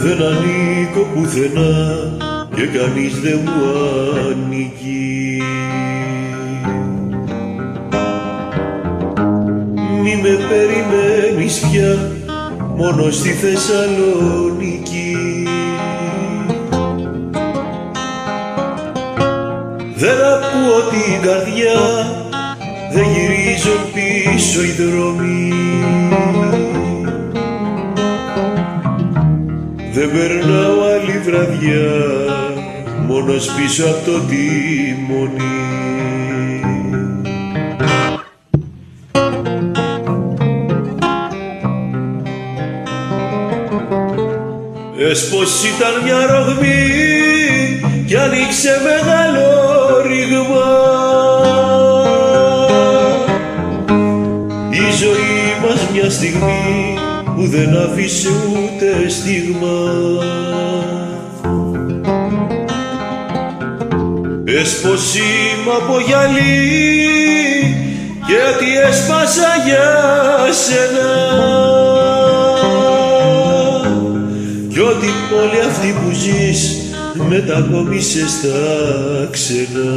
Δεν ανήκω πουθενά και κανείς δεν μου ανήκει. Μη με περιμένεις πια μόνο στη Θεσσαλονίκη. Δεν ακούω την καρδιά, δεν γυρίζω πίσω οι δρόμοι. Δεν περνάω άλλη βραδιά μόνος πίσω απ' το τιμόνι. Έσπως ήταν μια ρογμή κι άνοιξε μεγάλο ρήγμα. Η ζωή μας μια στιγμή που δεν άφησε ούτε στίγμα. Έσπωσήμα από γυαλί γιατί έσπασα για σένα. Κι ό,τι πόλη αυτή που ζεις μετακόμισε στα ξένα.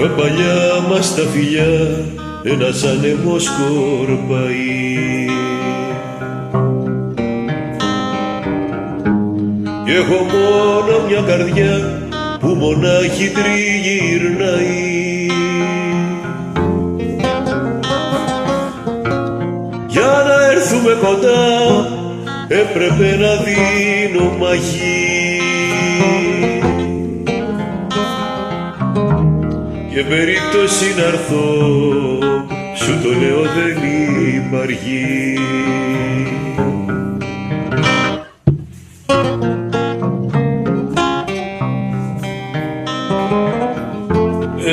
Τα παλιά μας τα φιλιά ένας άνεμος σκορπάει. Κι έχω μόνο μια καρδιά που μονάχη τριγυρνάει. Για να έρθουμε κοντά έπρεπε να δίνω μαχή. Και περίπτωση να έρθω, σου το λέω δεν υπάρχει.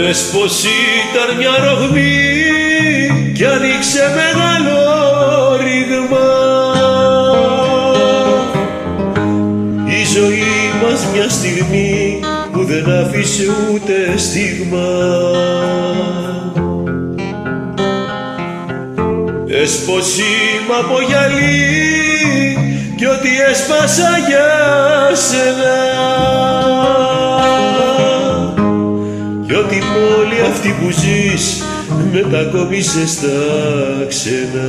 Έσπως ήταν μια ρογμή κι άνοιξε μεγάλο ρήγμα. Η ζωή μας μια στιγμή που δεν άφησε ούτε στίγμα. Έσπωσήμα από γυαλί κι ό,τι έσπασα για σένα. Κι ό,τι πόλη αυτή που ζεις μετακόμισε στα ξένα.